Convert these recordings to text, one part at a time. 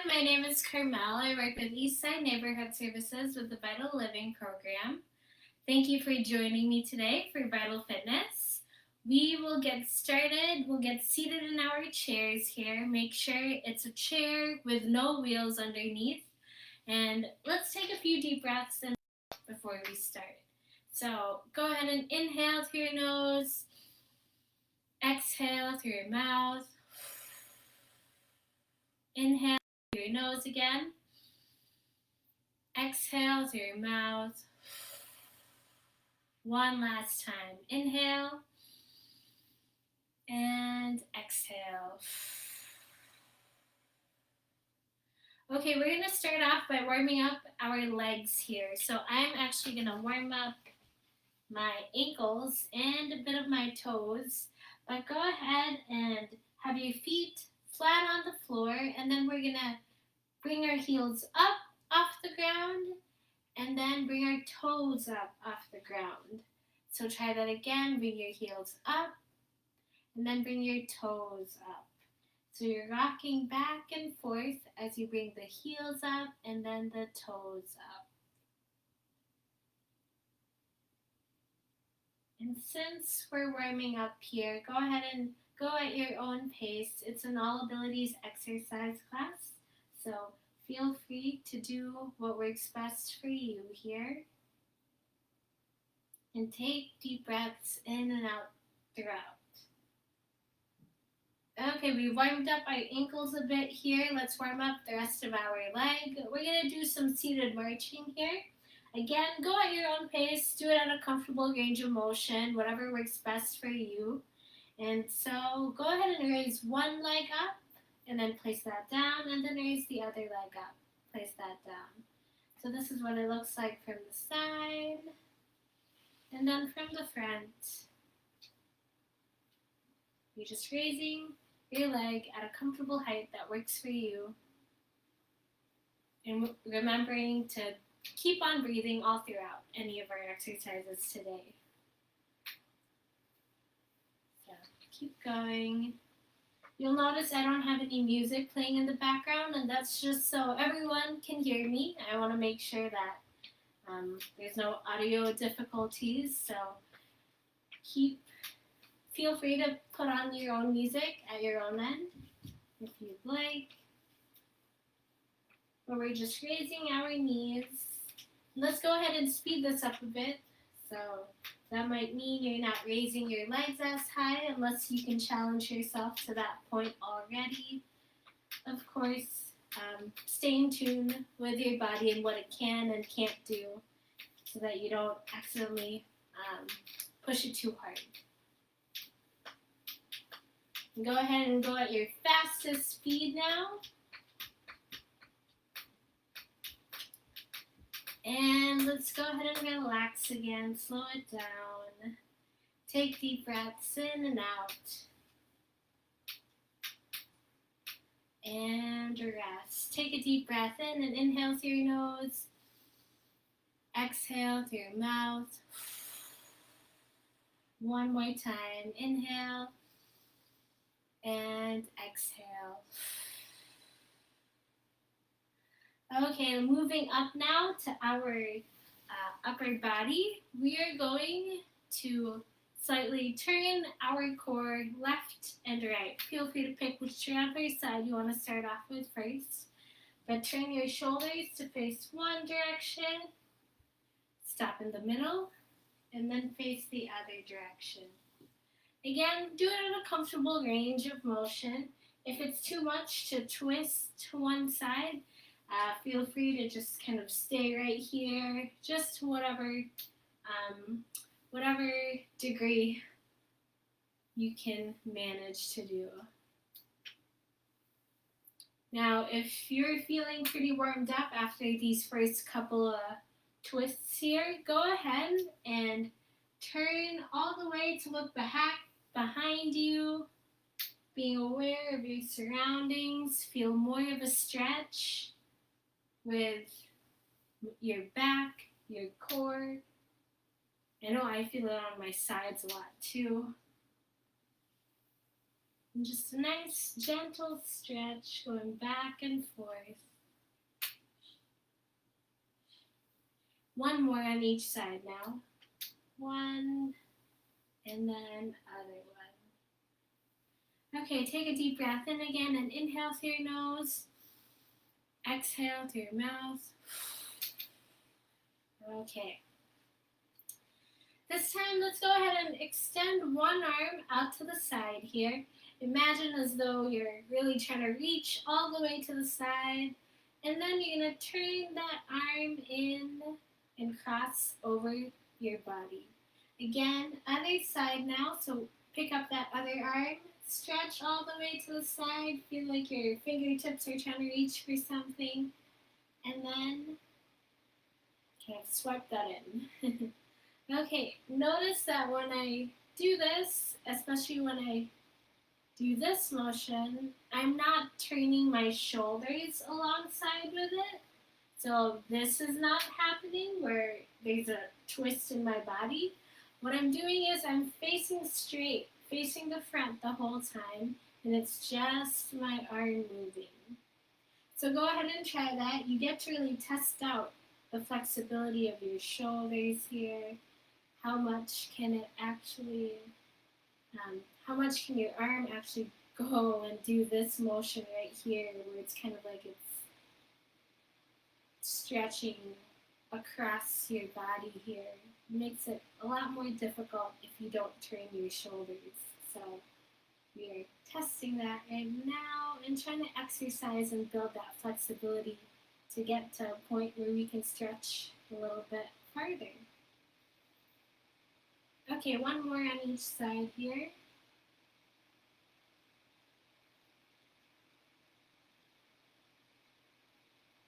my name is Carmel. I work with Eastside Neighborhood Services with the Vital Living Program. Thank you for joining me today for Vital Fitness. We will get started. We'll get seated in our chairs here. Make sure it's a chair with no wheels underneath. And let's take a few deep breaths in before we start. So go ahead and inhale through your nose. Exhale through your mouth. Inhale through your nose again. Exhale through your mouth. One last time. Inhale and exhale. Okay, we're going to start off by warming up our legs here. So I'm actually going to warm up my ankles and a bit of my toes. But go ahead and have your feet flat on the floor, and then we're going to bring our heels up off the ground and then bring our toes up off the ground. So try that again. Bring your heels up and then bring your toes up. So you're rocking back and forth as you bring the heels up and then the toes up. And since we're warming up here, go ahead and go at your own pace. It's an all abilities exercise class, so feel free to do what works best for you here. And take deep breaths in and out throughout. Okay, we warmed up our ankles a bit here. Let's warm up the rest of our leg. We're going to do some seated marching here. Again, go at your own pace. Do it at a comfortable range of motion, whatever works best for you. And so go ahead and raise one leg up and then place that down, and then raise the other leg up. Place that down. So this is what it looks like from the side and then from the front. You're just raising your leg at a comfortable height that works for you. And remembering to keep on breathing all throughout any of our exercises today. So keep going. You'll notice I don't have any music playing in the background, and that's just so everyone can hear me. I want to make sure that there's no audio difficulties, so feel free to put on your own music at your own end if you'd like. But we're just raising our knees. Let's go ahead and speed this up a bit. So that might mean you're not raising your legs as high unless you can challenge yourself to that point already. Of course, stay in tune with your body and what it can and can't do so that you don't accidentally push it too hard. Go ahead and go at your fastest speed now. And let's go ahead and relax again. Slow it down. Take deep breaths in and out. And rest. Take a deep breath in and inhale through your nose. Exhale through your mouth. One more time. Inhale and exhale. Okay, moving up now to our upper body. We are going to slightly turn our core left and right. Feel free to pick whichever side you want to start off with first. But turn your shoulders to face one direction, stop in the middle, and then face the other direction. Again, do it at a comfortable range of motion. If it's too much to twist to one side, feel free to just kind of stay right here, just whatever degree you can manage to do. Now, if you're feeling pretty warmed up after these first couple of twists here, go ahead and turn all the way to look behind you, being aware of your surroundings. Feel more of a stretch with your back, your core. I know I feel it on my sides a lot too. And just a nice gentle stretch going back and forth. One more on each side now. One, and then other one. Okay, take a deep breath in again and inhale through your nose. Exhale through your mouth. Okay. This time, let's go ahead and extend one arm out to the side here. Imagine as though you're really trying to reach all the way to the side. And then you're going to turn that arm in and cross over your body. Again, other side now. So pick up that other arm. Stretch all the way to the side. Feel like your fingertips are trying to reach for something. And then kind of swipe that in. Okay, notice that when I do this, especially when I do this motion, I'm not turning my shoulders alongside with it. So this is not happening where there's a twist in my body. What I'm doing is I'm facing straight, facing the front the whole time, and it's just my arm moving. So go ahead and try that. You get to really test out the flexibility of your shoulders here. How much can it actually, how much can your arm actually go and do this motion right here where it's kind of like it's stretching across your body here. It makes it a lot more difficult if you don't turn your shoulders. So we are testing that right now and trying to exercise and build that flexibility to get to a point where we can stretch a little bit farther. Okay, one more on each side here.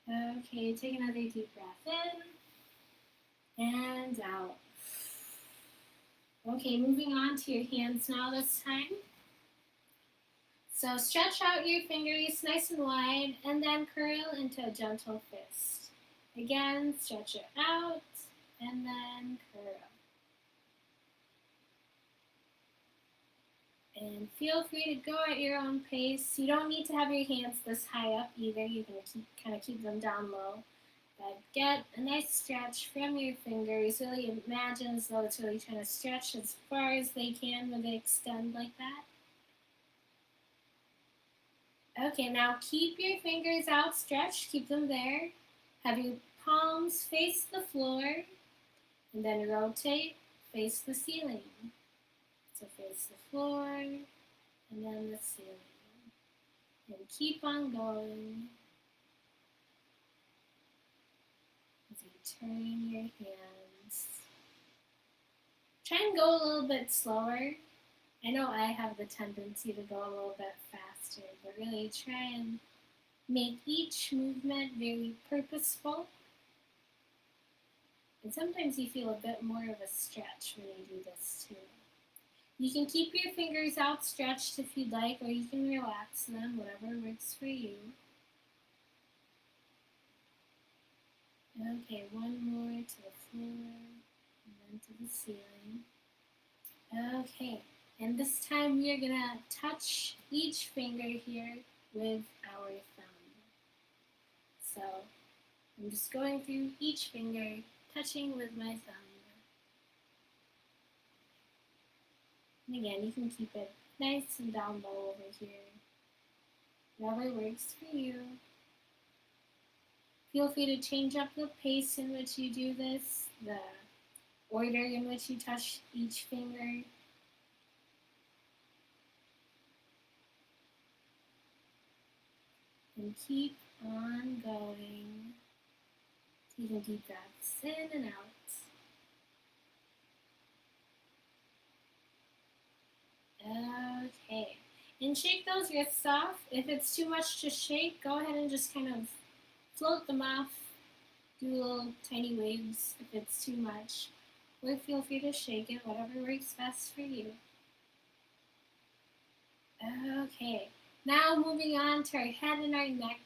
Okay, take another deep breath in and out. Okay, moving on to your hands now this time. So stretch out your fingers nice and wide and then curl into a gentle fist. Again, stretch it out and then curl. And feel free to go at your own pace. You don't need to have your hands this high up either. You can keep them down low. But get a nice stretch from your fingers. Really imagine as though it's really trying to stretch as far as they can when they extend like that. Okay, now keep your fingers outstretched. Keep them there. Have your palms face the floor. And then rotate, face the ceiling. So face the floor, and then the ceiling. And keep on going as you turn your hands. Try and go a little bit slower. I know I have the tendency to go a little bit faster, but really try and make each movement very purposeful. And sometimes you feel a bit more of a stretch when you do this too. You can keep your fingers outstretched if you'd like, or you can relax them, whatever works for you. Okay, one more to the floor, and then to the ceiling. Okay, and this time we are going to touch each finger here with our thumb. So I'm just going through each finger, touching with my thumb. And again, you can keep it nice and down low over here. Whatever works for you. Feel free to change up the pace in which you do this, the order in which you touch each finger. And keep on going. Taking deep breaths in and out. Okay, and shake those wrists off. If it's too much to shake, go ahead and just kind of float them off. Do little tiny waves if it's too much. Or feel free to shake it, whatever works best for you. Okay, now moving on to our head and our neck.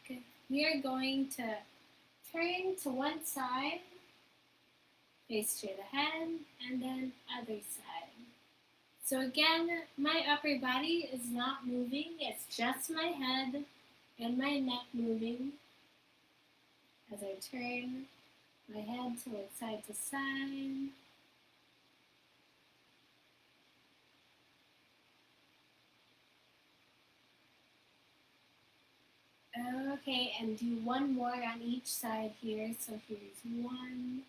We are going to turn to one side, face straight ahead, and then other side. So again, my upper body is not moving, it's just my head and my neck moving as I turn my head to look side to side. Okay, and do one more on each side here. So here's one,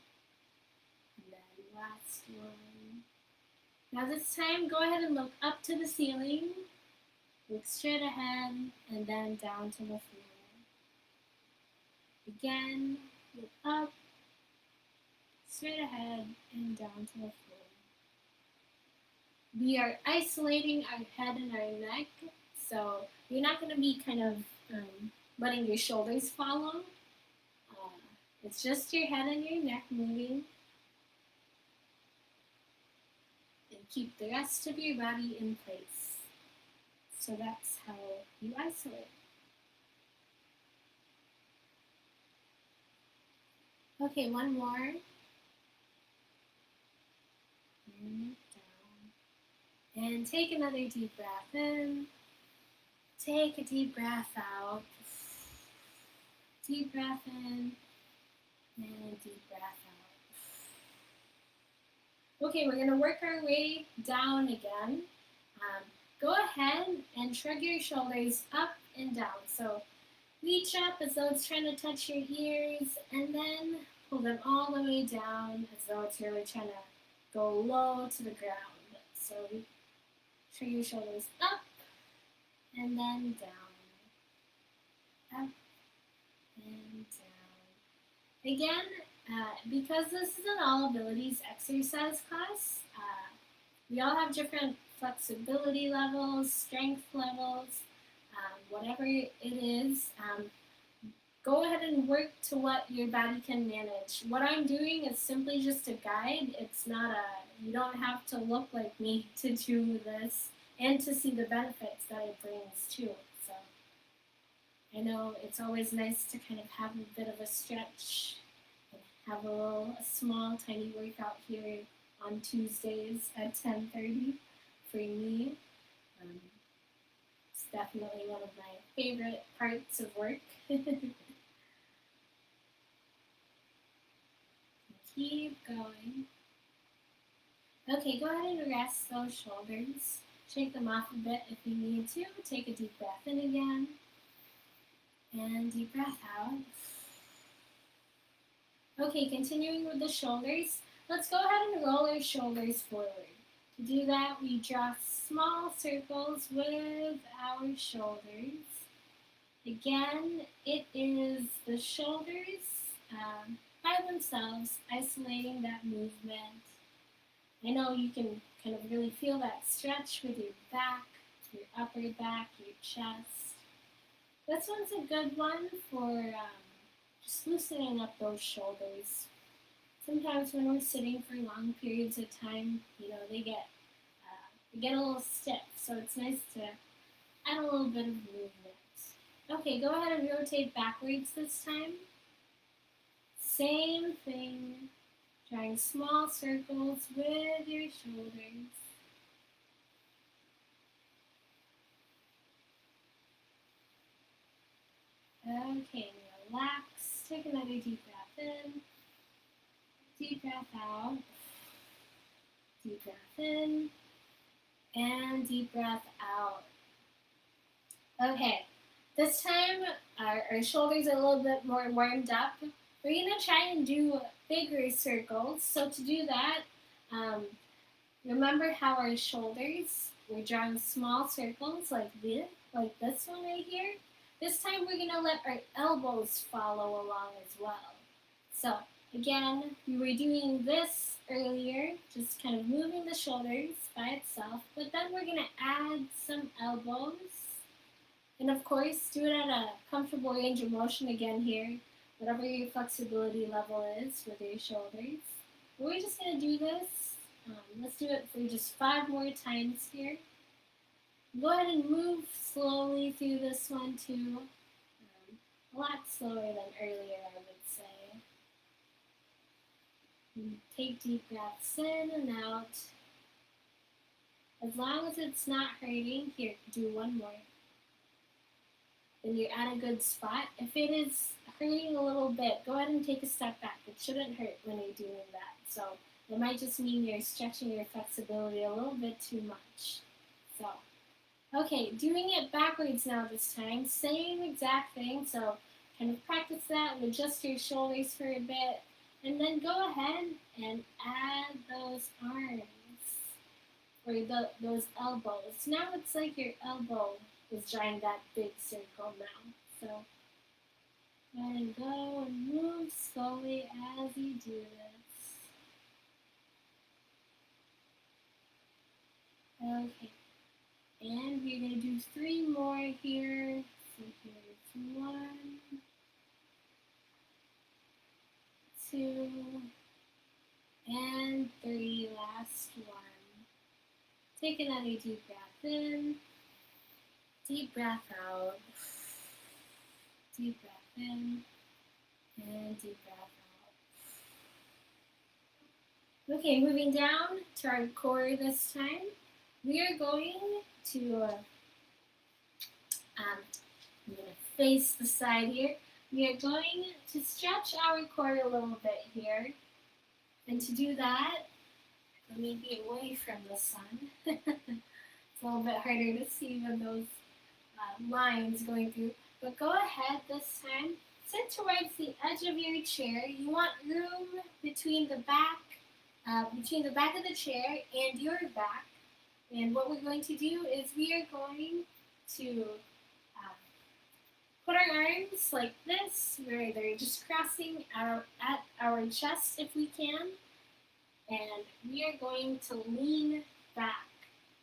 and then last one. Now this time, go ahead and look up to the ceiling, look straight ahead, and then down to the floor. Again, look up, straight ahead, and down to the floor. We are isolating our head and our neck, so you're not going to be kind of letting your shoulders follow. It's just your head and your neck moving. And keep the rest of your body in place. So that's how you isolate. Okay, one more. And down. And take another deep breath in. Take a deep breath out. Deep breath in. And deep breath out. Okay, we're going to work our way down again. Go ahead and shrug your shoulders up and down. So reach up as though it's trying to touch your ears, and then pull them all the way down as though it's really trying to go low to the ground. So shrug your shoulders up and then down. Up and down. Again, because this is an all abilities exercise class, we all have different flexibility levels, strength levels, whatever it is. Go ahead and work to what your body can manage. What I'm doing is simply just a guide. It's not you don't have to look like me to do this and to see the benefits that it brings too. So I know it's always nice to kind of have a bit of a stretch and have a small, tiny workout here on Tuesdays at 10:30 for me. It's definitely one of my favorite parts of work. Keep going. Okay, go ahead and rest those shoulders. Shake them off a bit if you need to. Take a deep breath in again. And deep breath out. Okay, continuing with the shoulders. Let's go ahead and roll our shoulders forward. To do that, we draw small circles with our shoulders. Again, it is the shoulders by themselves, isolating that movement. I know you can kind of really feel that stretch with your back, your upper back, your chest. This one's a good one for just loosening up those shoulders. Sometimes when we're sitting for long periods of time, they get a little stiff, so it's nice to add a little bit of movement. Okay, go ahead and rotate backwards this time. Same thing, drawing small circles with your shoulders. Okay, relax. Take another deep breath in. Deep breath out. Deep breath in. And deep breath out. Okay, this time our shoulders are a little bit more warmed up. We're going to try and do bigger circles. So to do that, remember how our shoulders, we're drawing small circles like this one right here. This time we're going to let our elbows follow along as well. So again, we were doing this earlier, just kind of moving the shoulders by itself, but then we're going to add some elbows. And of course, do it at a comfortable range of motion again here, whatever your flexibility level is with your shoulders. But we're just going to do this. Let's do it for just 5 more times here. Go ahead and move slowly through this one too. A lot slower than earlier, I would say. And take deep breaths in and out. As long as it's not hurting, here, do one more. Then you're at a good spot. If it is hurting a little bit, go ahead and take a step back. It shouldn't hurt when you're doing that. So it might just mean you're stretching your flexibility a little bit too much. So, okay, doing it backwards now this time. Same exact thing. So kind of practice that and adjust your shoulders for a bit. And then go ahead and add those arms or those elbows. Now it's like your elbow is drawing that big circle now. So go ahead and go and move slowly as you do this. Okay. And we're going to do 3 more here. So here's 1, 2, and 3. Last one. Take another deep breath in. Deep breath out. Deep breath in. And deep breath out. Okay, moving down to our core this time. We are going to, I'm going to face the side here. We are going to stretch our core a little bit here. And to do that, let me be away from the sun. It's a little bit harder to see with those lines going through. But go ahead this time. Sit towards the edge of your chair. You want room between the back of the chair and your back. And what we're going to do is we are going to put our arms like this, where they're just crossing at our chest if we can. And we are going to lean back.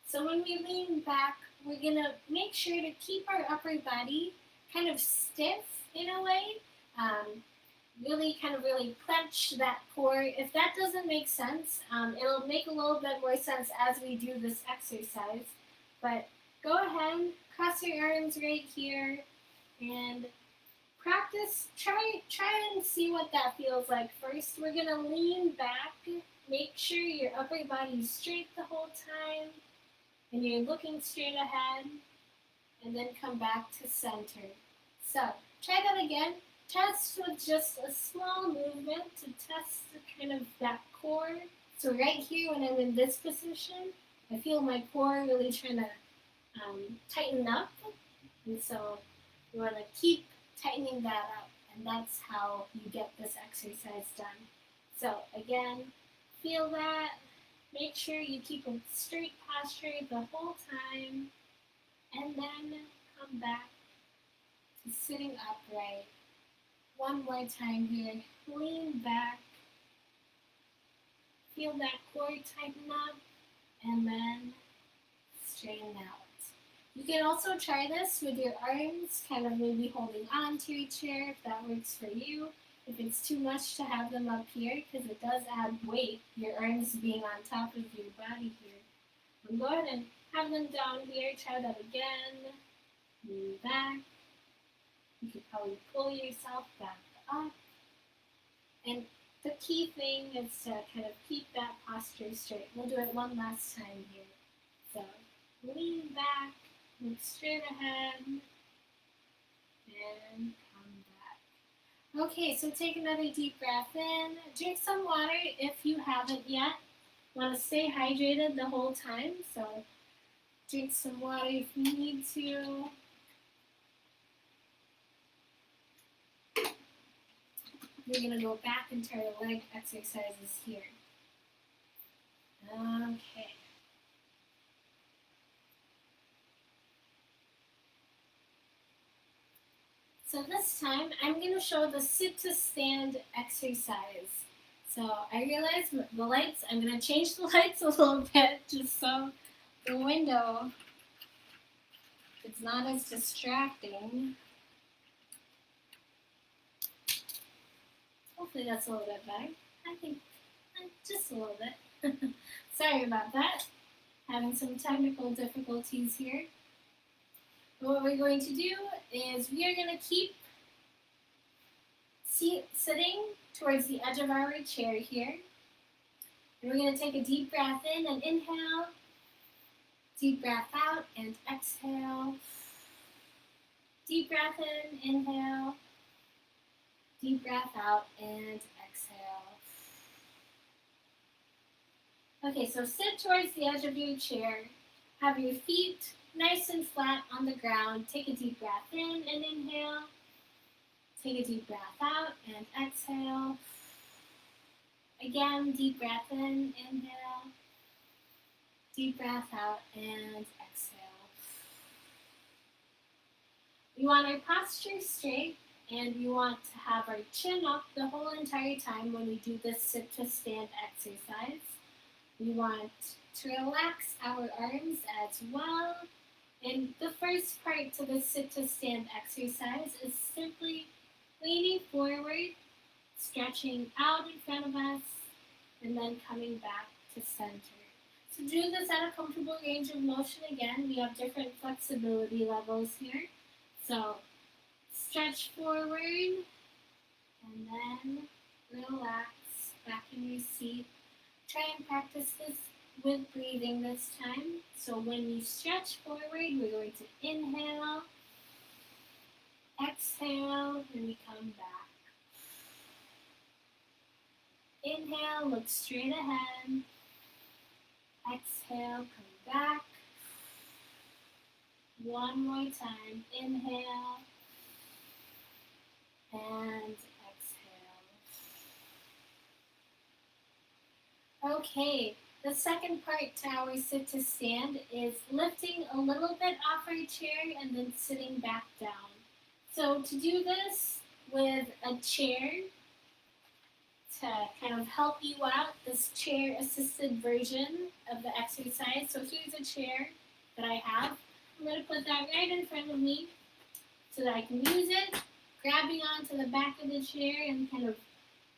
So when we lean back, we're going to make sure to keep our upper body kind of stiff in a way. Really clench that core. If that doesn't make sense, it'll make a little bit more sense as we do this exercise. But go ahead, cross your arms right here, and practice. Try and see what that feels like first. We're going to lean back. Make sure your upper body is straight the whole time, and you're looking straight ahead, and then come back to center. So, try that again. Test with just a small movement to test kind of that core. So right here when I'm in this position, I feel my core really trying to tighten up. And so you want to keep tightening that up. And that's how you get this exercise done. So again, feel that. Make sure you keep a straight posture the whole time. And then come back to sitting upright. One more time here. Lean back. Feel that core tighten up. And then straighten out. You can also try this with your arms, kind of maybe holding on to your chair if that works for you. If it's too much to have them up here, because it does add weight, your arms being on top of your body here. And go ahead and have them down here. Try that again. Lean back. You could probably pull yourself back up. And the key thing is to kind of keep that posture straight. We'll do it one last time here. So lean back, look straight ahead, and come back. Okay, so take another deep breath in. Drink some water if you haven't yet. Want to stay hydrated the whole time, so drink some water if you need to. We're going to go back into our leg exercises here. Okay. So this time, I'm going to show the sit to stand exercise. So I realized the lights, I'm going to change the lights a little bit just so the window is not as distracting. Hopefully that's a little bit better. I think just a little bit. Sorry about that. Having some technical difficulties here. But what we're going to do is we are going to keep sitting towards the edge of our chair here. And we're going to take a deep breath in and inhale. Deep breath out and exhale. Deep breath in, inhale. Deep breath out and exhale. Okay, so sit towards the edge of your chair. Have your feet nice and flat on the ground. Take a deep breath in and inhale. Take a deep breath out and exhale. Again, deep breath in, inhale. Deep breath out and exhale. We want our posture straight, and we want to have our chin up the whole entire time when we do this sit to stand exercise. We want to relax our arms as well. And the first part to the sit to stand exercise is simply leaning forward, stretching out in front of us, and then coming back to center. To do this at a comfortable range of motion, again, we have different flexibility levels here. So stretch forward and then relax back in your seat. Try and practice this with breathing this time. So when you stretch forward, we're going to inhale, exhale, and we come back. Inhale, look straight ahead. Exhale, come back. One more time. Inhale and exhale. Okay, the second part to our sit to stand is lifting a little bit off our chair and then sitting back down. So to do this with a chair, to kind of help you out, this chair assisted version of the exercise. So here's a chair that I have. I'm going to put that right in front of me so that I can use it, grabbing onto the back of the chair and kind of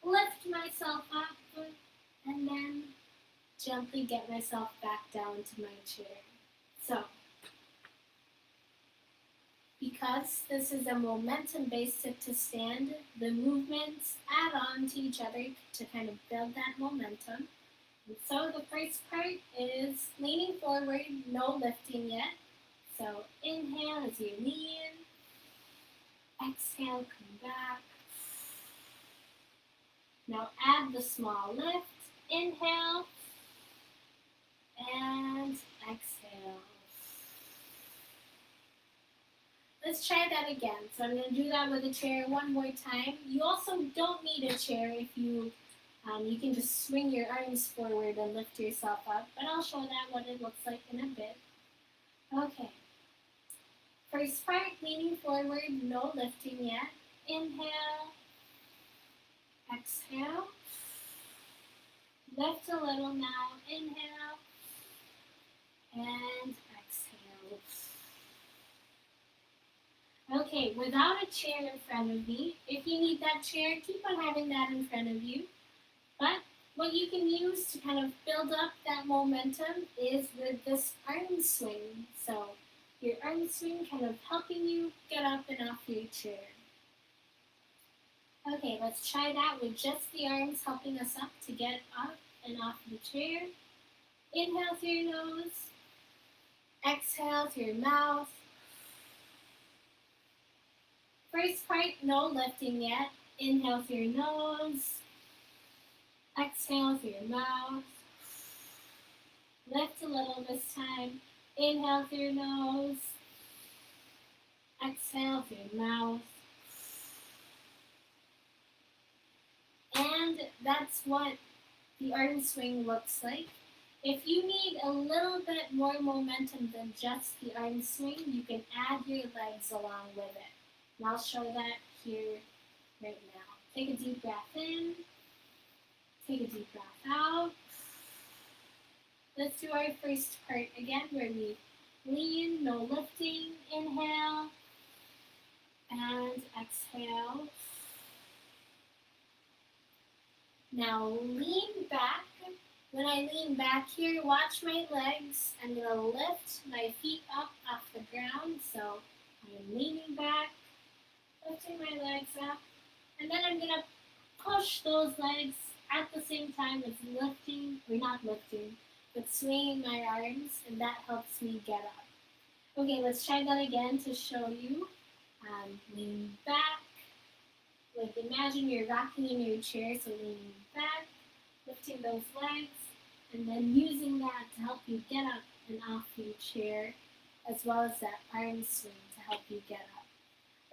lift myself up and then gently get myself back down to my chair. So, because this is a momentum-based sit to stand, the movements add on to each other to kind of build that momentum. And so the first part is leaning forward, no lifting yet. So inhale as you lean, exhale, come back. Now add the small lift, inhale, and exhale. Let's try that again. So I'm going to do that with a chair one more time. You also don't need a chair if you can just swing your arms forward and lift yourself up. But I'll show that what it looks like in a bit. Okay. First part, leaning forward, no lifting yet. Inhale, exhale. Lift a little now. Inhale, and exhale. Okay, without a chair in front of me, if you need that chair, keep on having that in front of you. But what you can use to kind of build up that momentum is with this arm swing. So your arm swing kind of helping you get up and off your chair. Okay, let's try that with just the arms helping us up to get up and off the chair. Inhale through your nose. Exhale through your mouth. First part, no lifting yet. Inhale through your nose. Exhale through your mouth. Lift a little this time. Inhale through your nose. Exhale through your mouth. And that's what the arm swing looks like. If you need a little bit more momentum than just the arm swing, you can add your legs along with it. And I'll show that here right now. Take a deep breath in. Take a deep breath out. Let's do our first part again where we lean, no lifting. Inhale and exhale. Now lean back. When I lean back here, watch my legs. I'm going to lift my feet up off the ground. So I'm leaning back, lifting my legs up. And then I'm going to push those legs at the same time as lifting, or not lifting, but swinging my arms, and that helps me get up. Okay, let's try that again to show you. Lean back, like imagine you're rocking in your chair, so leaning back, lifting those legs, and then using that to help you get up and off your chair, as well as that arm swing to help you get up.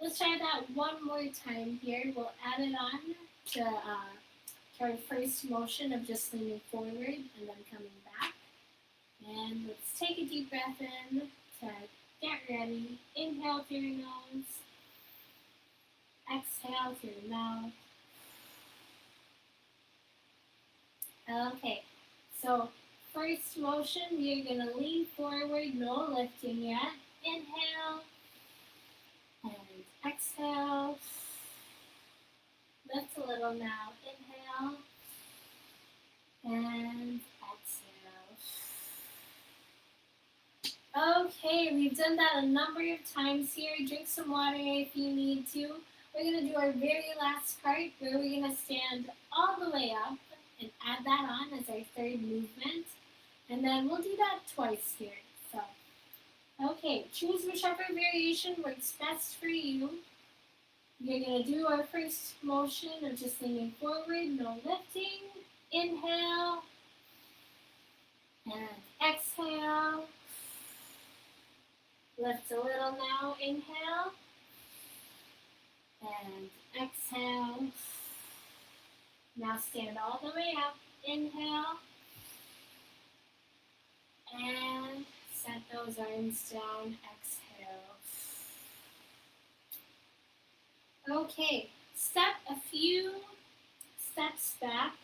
Let's try that one more time here. We'll add it on to our first motion of just leaning forward and then coming back. And let's take a deep breath in to get ready. Inhale through your nose. Exhale through your mouth. Okay, so first motion, we're going to lean forward, no lifting yet. Inhale and exhale. Lift a little now. Inhale and exhale. Okay, we've done that a number of times here. Drink some water if you need to. We're going to do our very last part where we're going to stand all the way up and add that on as our third movement. And then we'll do that twice here. So, okay, choose whichever variation works best for you. We're going to do our first motion of just leaning forward, no lifting. Inhale and exhale. Lift a little now. Inhale and exhale. Now stand all the way up. Inhale and set those arms down. Exhale. Okay, step a few steps back.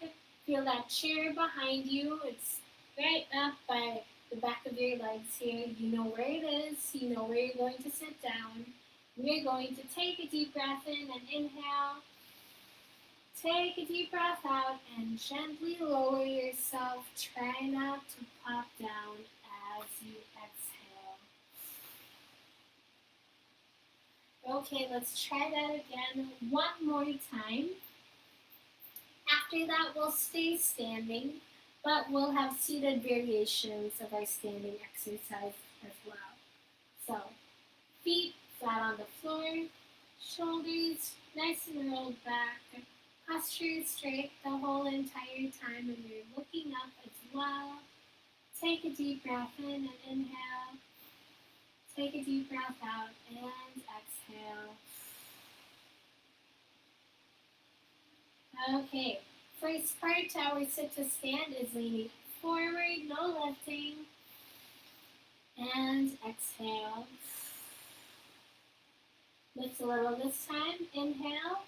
Feel that chair behind you. It's right up by the back of your legs here. You know where it is. You know where you're going to sit down. We're going to take a deep breath in and inhale. Take a deep breath out and gently lower yourself. Try not to pop down as you exhale. Okay, let's try that again one more time. After that, we'll stay standing, but we'll have seated variations of our standing exercise as well. So, feet flat on the floor, shoulders nice and rolled back, posture straight the whole entire time, and you're looking up as well. Take a deep breath in and inhale. Take a deep breath out and exhale. Okay, first part to our sit to stand is leaning forward, no lifting, and exhale. Lift a little this time. Inhale.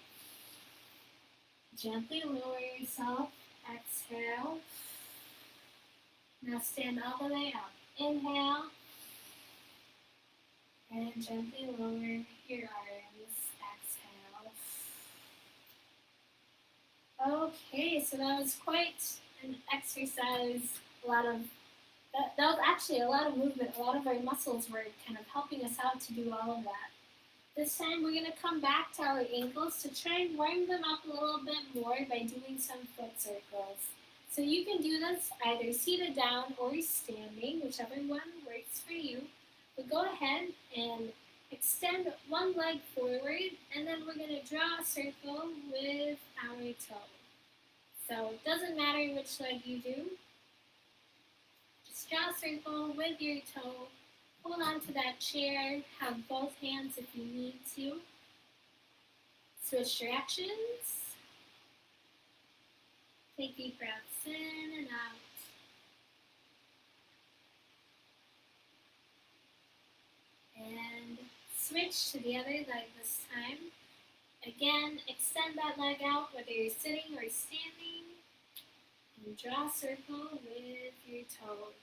Gently lower yourself. Exhale. Now stand all the way up. Inhale. And gently lower your arms. Exhale. Okay, so that was quite an exercise. That was actually a lot of movement. A lot of our muscles were kind of helping us out to do all of that. This time we're going to come back to our ankles to try and warm them up a little bit more by doing some foot circles. So you can do this either seated down or standing, whichever one works for you. But go ahead and extend one leg forward, and then we're going to draw a circle with our toe. So it doesn't matter which leg you do. Just draw a circle with your toe. Hold on to that chair. Have both hands if you need to. Switch directions. Take deep breaths in and out. And switch to the other leg this time. Again, extend that leg out whether you're sitting or standing. And draw a circle with your toes.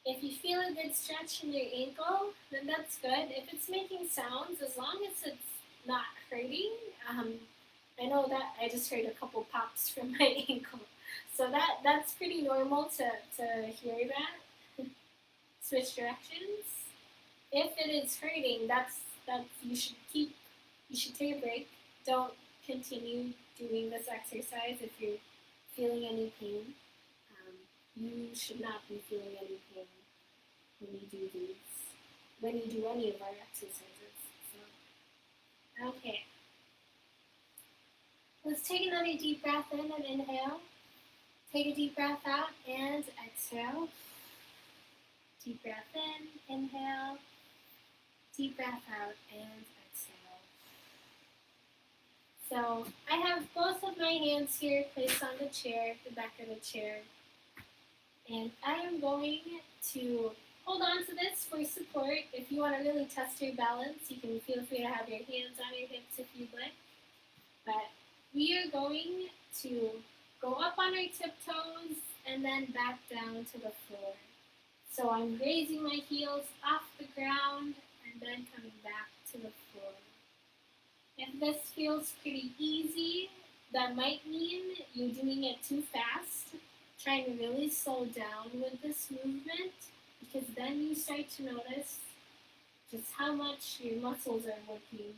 If you feel a good stretch in your ankle, then that's good. If it's making sounds, as long as it's not hurting, I know that I just heard a couple pops from my ankle. So that's pretty normal to hear that. Switch directions. If it is hurting, that's you should take a break. Don't continue doing this exercise if you're feeling any pain. You should not be feeling any pain when you do any of our exercises. So, okay. Let's take another deep breath in and inhale. Take a deep breath out and exhale. Deep breath in, inhale. Deep breath out and exhale. So I have both of my hands here placed on the chair, the back of the chair. And I am going to hold on to this for support. If you want to really test your balance, you can feel free to have your hands on your hips if you'd like. But we are going to go up on our tiptoes and then back down to the floor. So I'm raising my heels off the ground and then coming back to the floor. If this feels pretty easy, that might mean you're doing it too fast. Trying to really slow down with this movement, because then you start to notice just how much your muscles are working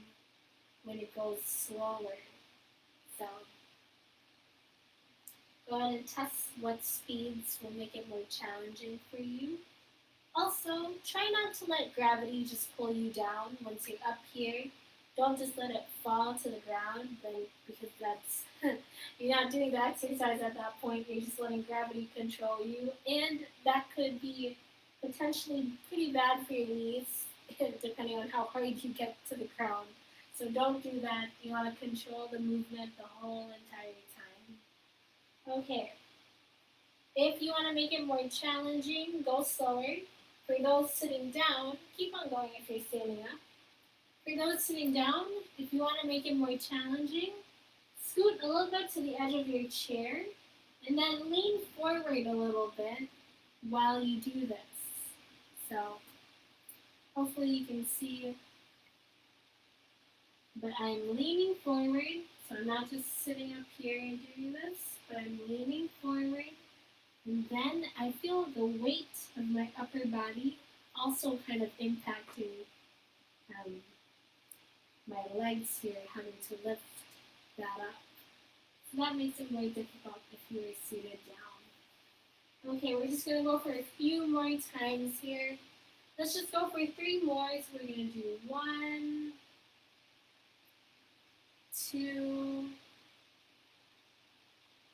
when it goes slower. So go ahead and test what speeds will make it more challenging for you. Also, try not to let gravity just pull you down once you're up here. Don't just let it fall to the ground, because that's you're not doing the exercise at that point. You're just letting gravity control you, and that could be potentially pretty bad for your knees, depending on how hard you get to the ground. So don't do that. You want to control the movement the whole entire time. Okay. If you want to make it more challenging, go slower. For those sitting down, keep on going if you're standing up. For those sitting down, if you want to make it more challenging, scoot a little bit to the edge of your chair and then lean forward a little bit while you do this. So hopefully you can see, but I'm leaning forward, so I'm not just sitting up here and doing this, but I'm leaning forward, and then I feel the weight of my upper body also kind of impacting my legs here, having to lift that up. So that makes it more difficult if you are seated down. Okay, we're just going to go for a few more times here. Let's just go for 3 more. So we're going to do 1, 2,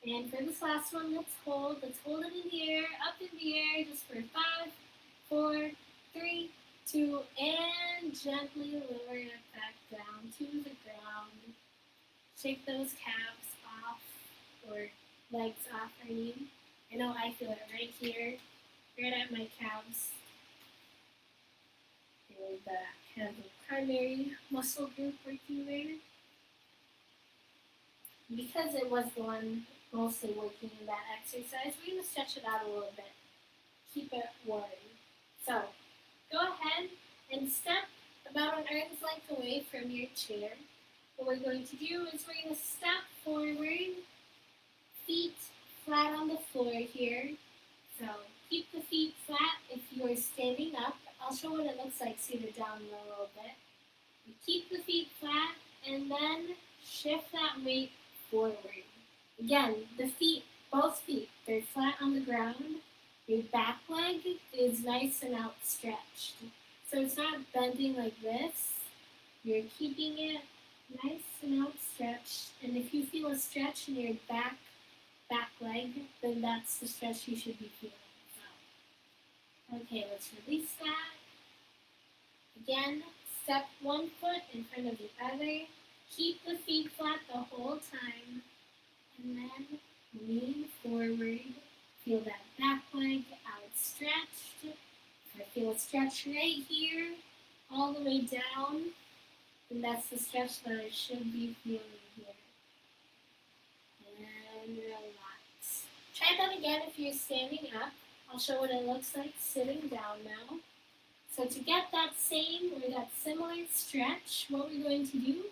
and for this last one, let's hold. Let's hold it in the air, up in the air, just for 5, 4, 3, 2, and gently lower it back down to the ground. Shake those calves off, or legs off, I mean. I know I feel it right here, right at my calves. And the kind of the primary muscle group working there. Because it was the one mostly working in that exercise, we're going to stretch it out a little bit. Keep it warm. So, go ahead and step about an arm's length away from your chair. What we're going to do is we're going to step forward, feet flat on the floor here. So keep the feet flat if you are standing up. I'll show what it looks like seated down in a little bit. You keep the feet flat and then shift that weight forward. Again, the feet, both feet, they're flat on the ground. Your back leg is nice and outstretched. So it's not bending like this. You're keeping it nice and outstretched. And if you feel a stretch in your back leg, then that's the stretch you should be feeling. So, okay, let's release that. Again, step one foot in front of the other. Keep the feet flat the whole time. And then lean forward. Feel that back leg outstretched. If I feel a stretch right here, all the way down, then that's the stretch that I should be feeling here. And relax. Try that again if you're standing up. I'll show what it looks like sitting down now. So to get that same or that similar stretch, what we're going to do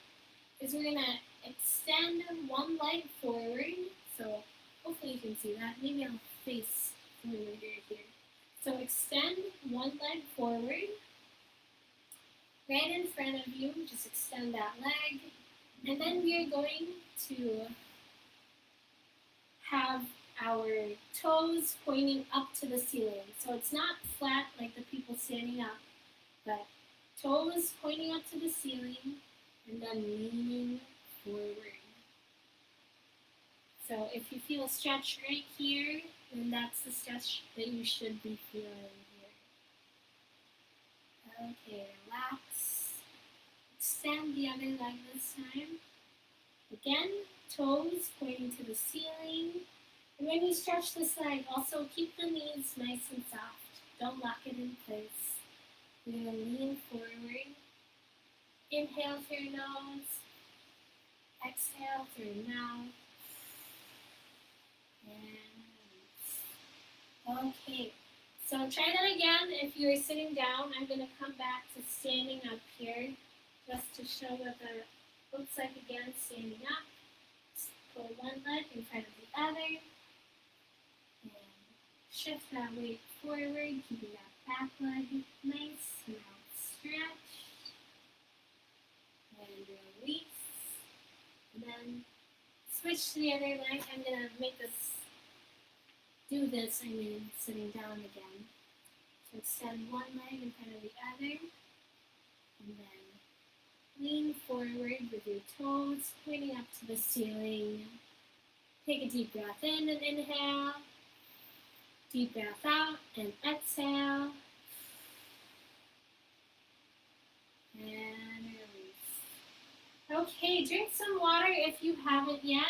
is we're going to extend one leg forward. So hopefully you can see that. Maybe I'll face forward here. So extend one leg forward. Right in front of you, just extend that leg. And then we are going to have our toes pointing up to the ceiling. So it's not flat like the people standing up, but toes pointing up to the ceiling and then leaning forward. So if you feel a stretch right here, then that's the stretch that you should be feeling here. Okay, relax. Extend the other leg this time. Again, toes pointing to the ceiling. And when you stretch this leg, also keep the knees nice and soft. Don't lock it in place. You're going to lean forward. Inhale through your nose. Exhale through your mouth. And release. Okay, so try that again. If you're sitting down, I'm going to come back to standing up here just to show what that looks like again, standing up. Pull one leg in front of the other. And shift that weight forward, keeping that back leg nice and outstretched. And release. And then switch to the other leg. I'm going to make this, sitting down again. So extend one leg in front of the other. And then lean forward with your toes pointing up to the ceiling. Take a deep breath in and inhale. Deep breath out and exhale. And release. Okay, drink some water if you haven't yet.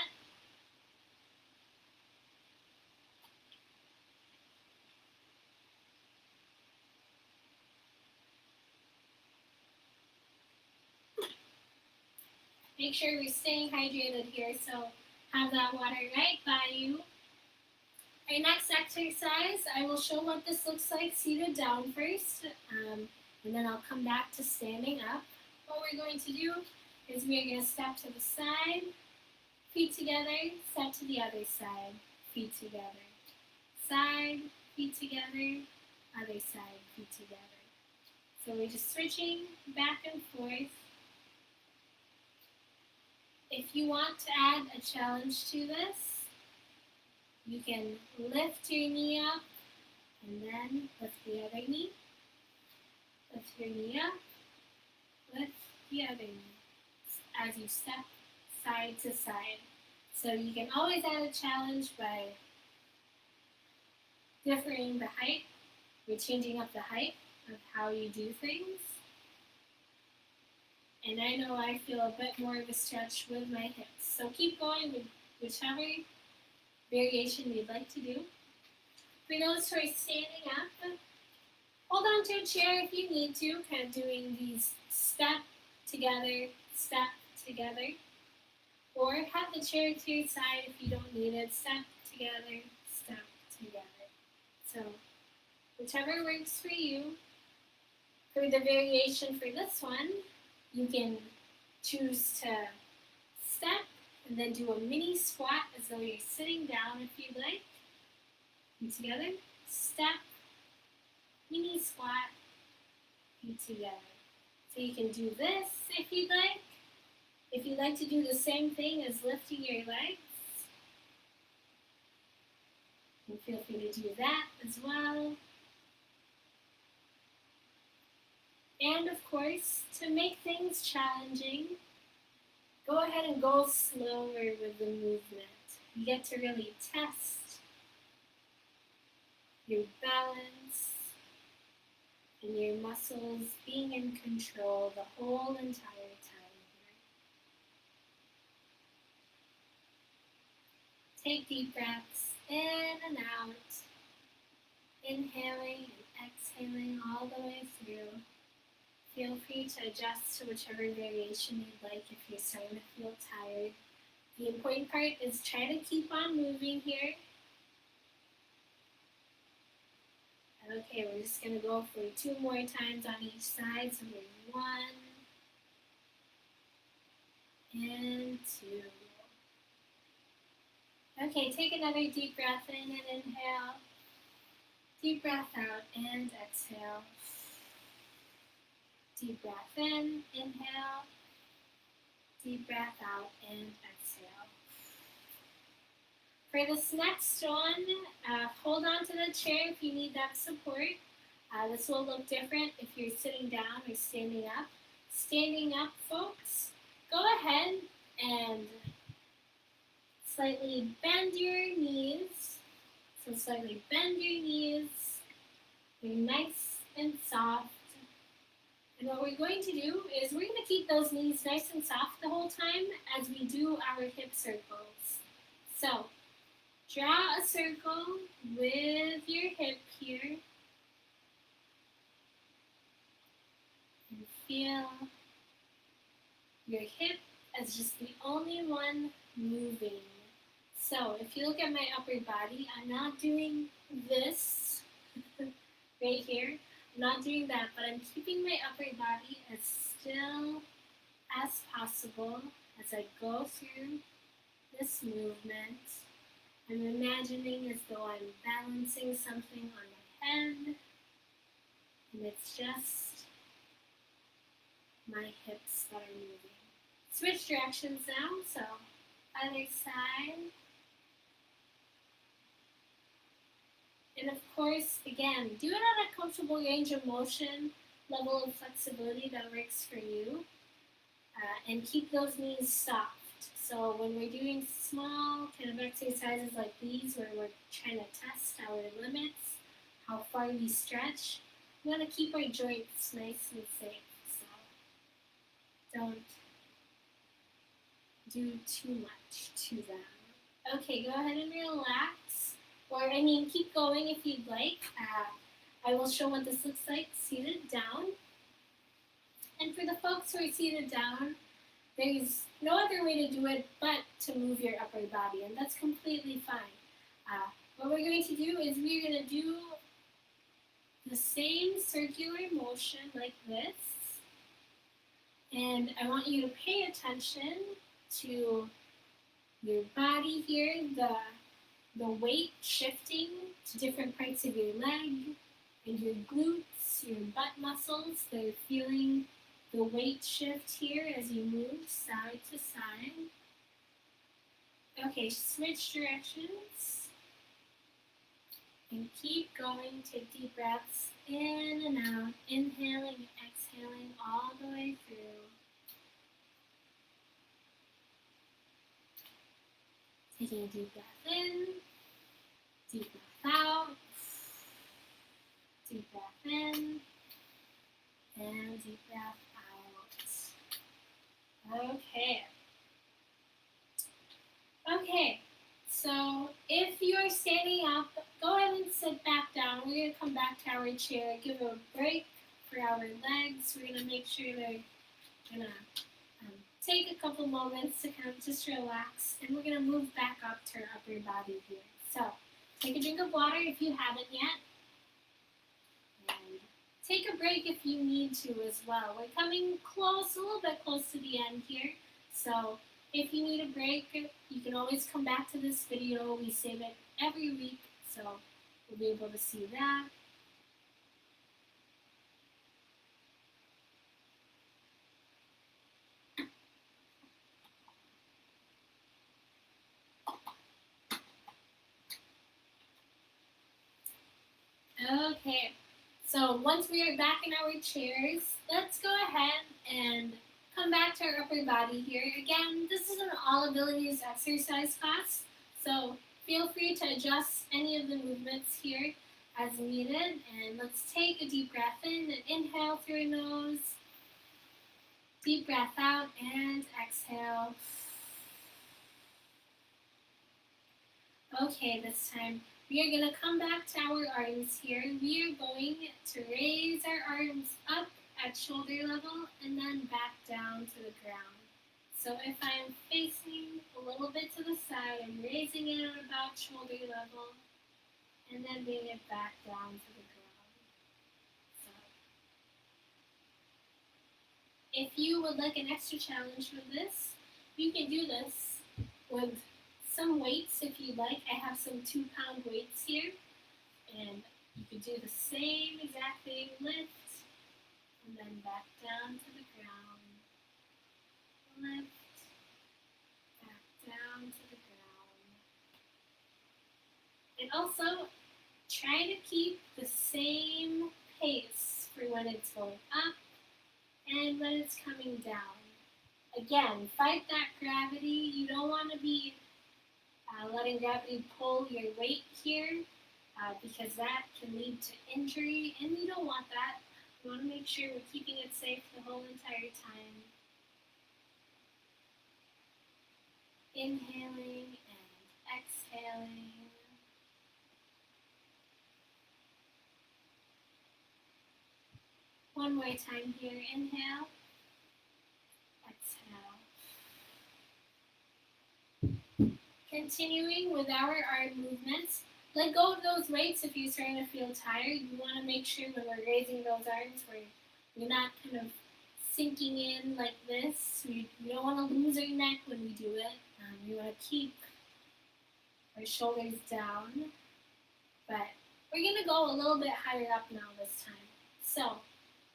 Make sure you're staying hydrated here, so have that water right by you. Our next exercise, I will show what this looks like seated down first, and then I'll come back to standing up. What we're going to do is we're going to step to the side, feet together, step to the other side, feet together. Side, feet together, other side, feet together. So we're just switching back and forth. If you want to add a challenge to this, you can lift your knee up and then lift the other knee. Lift your knee up, lift the other knee as you step side to side. So you can always add a challenge by differing the height. You're changing up the height of how you do things. And I know I feel a bit more of a stretch with my hips. So keep going with whichever variation you'd like to do. For those who are standing up, hold on to a chair if you need to, kind of doing these step together, or have the chair to your side if you don't need it, step together. So whichever works for you. For the variation for this one, you can choose to step and then do a mini squat as though you're sitting down if you'd like. Feet together, step, mini squat, feet together. So you can do this if you'd like. If you'd like to do the same thing as lifting your legs, you feel free to do that as well. And of course, to make things challenging, go ahead and go slower with the movement. You get to really test your balance and your muscles being in control the whole entire time here. Take deep breaths in and out, inhaling and exhaling all the way through. Feel free to adjust to whichever variation you'd like if you're starting to feel tired. The important part is try to keep on moving here. Okay, we're just going to go for 2 more times on each side. So we're 1 and 2. Okay, take another deep breath in and inhale. Deep breath out and exhale. Deep breath in, inhale. Deep breath out and exhale. For this next one, hold on to the chair if you need that support. This will look different if you're sitting down or standing up. Standing up, folks, go ahead and slightly bend your knees. So slightly bend your knees. Be nice and soft. And what we're going to do is we're going to keep those knees nice and soft the whole time as we do our hip circles. So, draw a circle with your hip here. And feel your hip as just the only one moving. So, if you look at my upper body, I'm not doing this right here. I'm not doing that, but I'm keeping my upper body as still as possible as I go through this movement. I'm imagining as though I'm balancing something on my head, and it's just my hips that are moving. Switch directions now, so other side. And of course, again, do it at a comfortable range of motion, level of flexibility that works for you. And keep those knees soft. So when we're doing small kind of exercises like these where we're trying to test our limits, how far we stretch, we want to keep our joints nice and safe. So don't do too much to them. Okay, go ahead and relax. Keep going if you'd like. I will show what this looks like seated down. And for the folks who are seated down, there's no other way to do it but to move your upper body, and that's completely fine. What we're going to do is we're going to do the same circular motion like this. And I want you to pay attention to your body here, the weight shifting to different parts of your leg and your glutes, your butt muscles. They're feeling the weight shift here as you move side to side. Okay, switch directions. And keep going. Take deep breaths in and out. Inhaling and exhaling all the way through. Taking a deep breath in, deep breath out, deep breath in, and deep breath out. Okay, so if you are standing up, go ahead and sit back down. We're going to come back to our chair, give a break for our legs. We're going to make sure they're going to take a couple moments to kind of just relax, and we're going to move back up to our upper body here. So, take a drink of water if you haven't yet, and take a break if you need to as well. We're coming close, a little bit close to the end here, so if you need a break, you can always come back to this video. We save it every week, so you'll be able to see that. Okay, so once we are back in our chairs, let's go ahead and come back to our upper body here. Again, this is an all abilities exercise class, so feel free to adjust any of the movements here as needed. And let's take a deep breath in and inhale through your nose. Deep breath out and exhale. Okay, this time we are going to come back to our arms here. We are going to raise our arms up at shoulder level and then back down to the ground. So if I am facing a little bit to the side, I'm raising it at about shoulder level and then bringing it back down to the ground. So if you would like an extra challenge with this, you can do this with some weights if you'd like. I have some 2-pound weights here, and you could do the same exact thing, lift, and then back down to the ground. Lift, back down to the ground. also try to keep the same pace for when it's going up and when it's coming down. Again, fight that gravity. You don't want to be letting gravity pull your weight here because that can lead to injury, and we don't want that. We want to make sure we're keeping it safe the whole entire time. Inhaling and exhaling. One more time here. Inhale. Exhale. Continuing with our arm movements. Let go of those weights if you're starting to feel tired. You want to make sure when we're raising those arms, we're not kind of sinking in like this. We don't want to lose our neck when we do it. We want to keep our shoulders down. But we're going to go a little bit higher up now this time. So,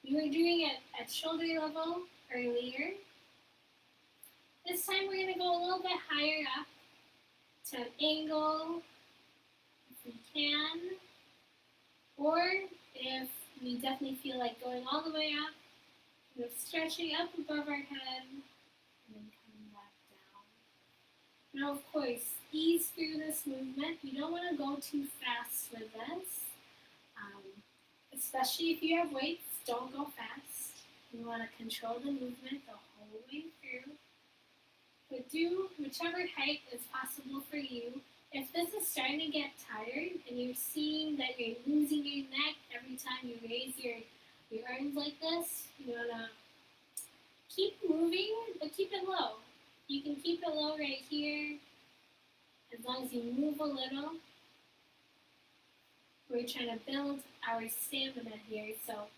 we were doing it at shoulder level earlier. This time we're going to go a little bit higher up to an angle if we can. Or if we definitely feel like going all the way up, stretching up above our head and then coming back down. Now, of course, ease through this movement. You don't want to go too fast with this. Especially if you have weights, don't go fast. You want to control the movement the whole way through. But do whichever height is possible for you. If this is starting to get tired and you're seeing that you're losing your neck every time you raise your arms like this, you want to keep moving, but keep it low. You can keep it low right here as long as you move a little. We're trying to build our stamina here, so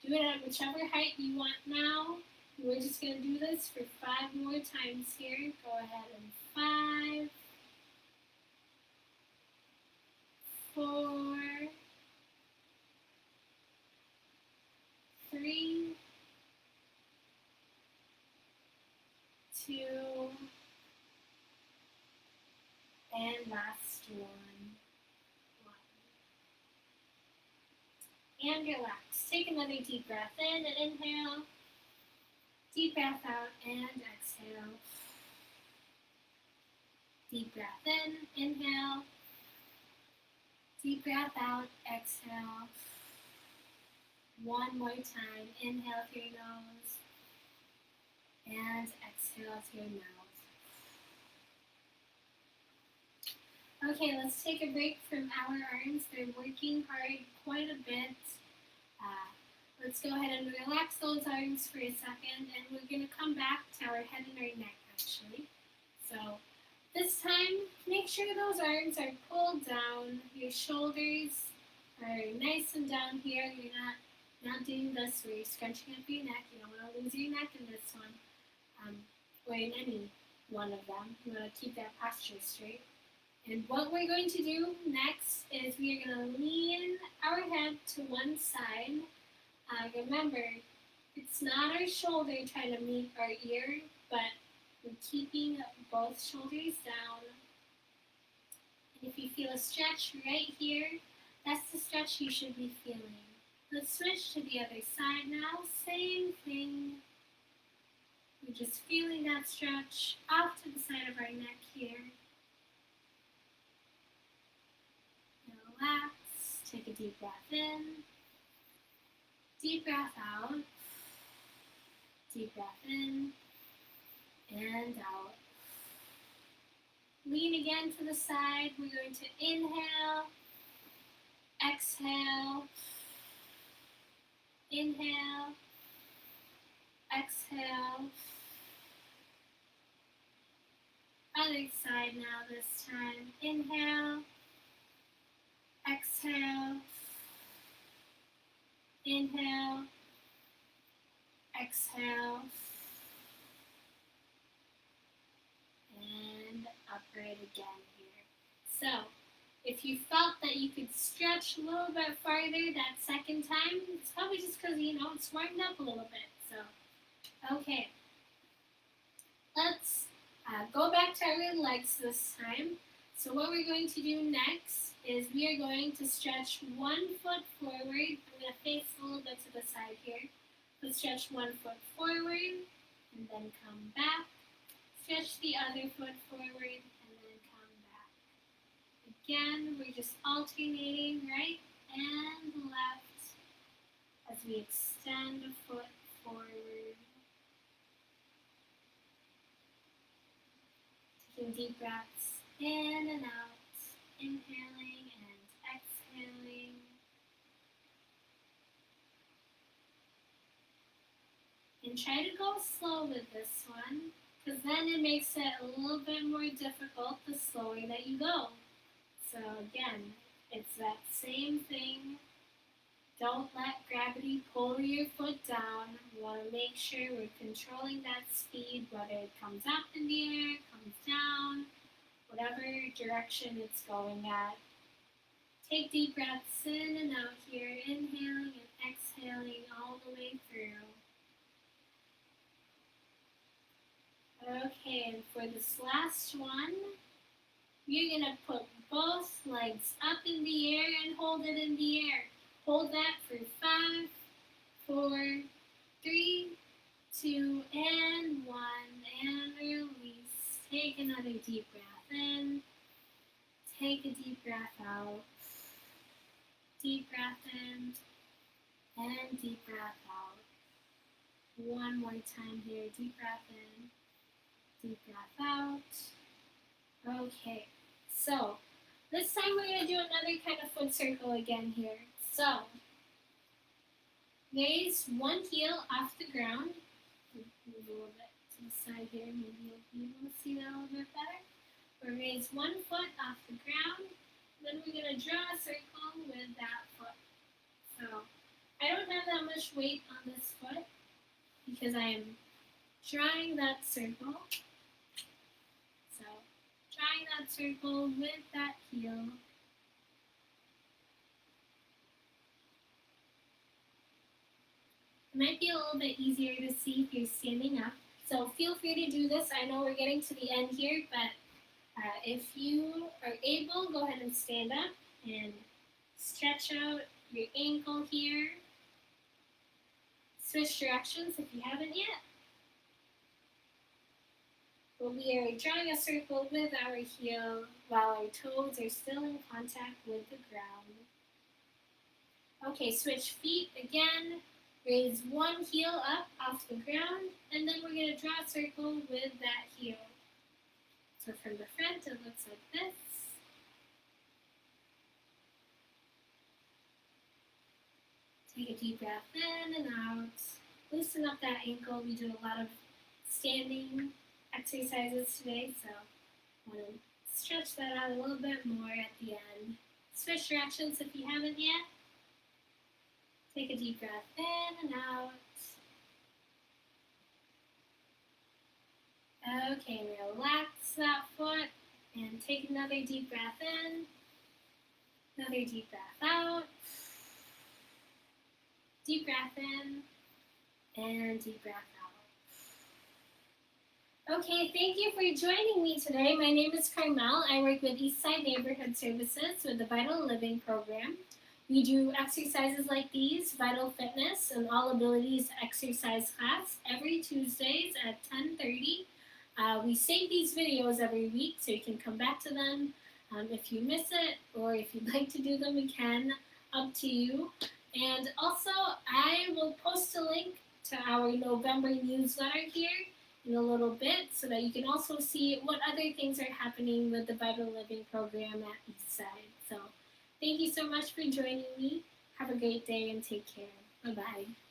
do it at whichever height you want now. We're just going to do this for 5 more times here. Go ahead and 5, 4, 3, 2, and last one. And relax. Take another deep breath in and inhale. Deep breath out and exhale. Deep breath in, inhale. Deep breath out, exhale. One more time. Inhale through your nose. And exhale through your mouth. Okay, let's take a break from our arms. They're working hard quite a bit. Let's go ahead and relax those arms for a second, and we're going to come back to our head and our neck, actually. So this time, make sure those arms are pulled down. Your shoulders are nice and down here. You're not doing this where you're scrunching up your neck. You don't want to lose your neck in this one, or in any one of them. You want to keep that posture straight. And what we're going to do next is we are going to lean our head to one side. Remember, it's not our shoulder trying to meet our ear, but we're keeping both shoulders down. And if you feel a stretch right here, that's the stretch you should be feeling. Let's switch to the other side now. Same thing. We're just feeling that stretch off to the side of our neck here. Relax. Take a deep breath in. Deep breath out. Deep breath in. And out. Lean again to the side. We're going to inhale. Exhale. Inhale. Exhale. Other side now this time. Inhale. Exhale. Inhale. Exhale. And upgrade again here. So, if you felt that you could stretch a little bit farther that second time, it's probably just because, it's warmed up a little bit. So, okay. Let's go back to our legs this time. So what we're going to do next is we are going to stretch one foot forward. I'm going to face a little bit to the side here. Let's stretch one foot forward and then come back. Stretch the other foot forward and then come back. Again, we're just alternating right and left as we extend a foot forward. Taking deep breaths in and out, inhaling and exhaling. And try to go slow with this one, because then it makes it a little bit more difficult the slower that you go. So again, it's that same thing. Don't let gravity pull your foot down. We want to make sure we're controlling that speed, whether it comes up in the air, comes down, whatever direction it's going at. Take deep breaths in and out here, inhaling and exhaling all the way through. Okay, and for this last one, you're going to put both legs up in the air and hold it in the air. Hold that for 5, 4, 3, 2, and 1, and release. Take another deep breath in. Take a deep breath out. Deep breath in, and deep breath out. One more time here. Deep breath in, deep breath out. Okay, so this time we're going to do another kind of foot circle again here. So, raise one heel off the ground. Move a little bit to the side here, maybe you'll be able to see that a little bit better. We'll raise one foot off the ground, then we're going to draw a circle with that foot. So, I don't have that much weight on this foot because I am drawing that circle. So, drawing that circle with that heel. It might be a little bit easier to see if you're standing up. So feel free to do this. I know we're getting to the end here, but if you are able, go ahead and stand up and stretch out your ankle here. Switch directions if you haven't yet. But we are drawing a circle with our heel while our toes are still in contact with the ground. Okay, switch feet again. Raise one heel up off the ground, and then we're going to draw a circle with that heel. So from the front, it looks like this. Take a deep breath in and out. Loosen up that ankle. We do a lot of standing exercises today, so I want to stretch that out a little bit more at the end. Switch directions if you haven't yet. Take a deep breath in and out. Okay, relax that foot and take another deep breath in. Another deep breath out. Deep breath in and deep breath out. Okay, thank you for joining me today. My name is Carmel. I work with Eastside Neighborhood Services with the Vital Living Program. We do exercises like these, Vital Fitness and All Abilities Exercise class, every Tuesdays at 10:30. We save these videos every week so you can come back to them if you miss it, or if you'd like to do them again, up to you. And also, I will post a link to our November newsletter here in a little bit so that you can also see what other things are happening with the Vital Living Program at Eastside. So, thank you so much for joining me. Have a great day and take care. Bye-bye.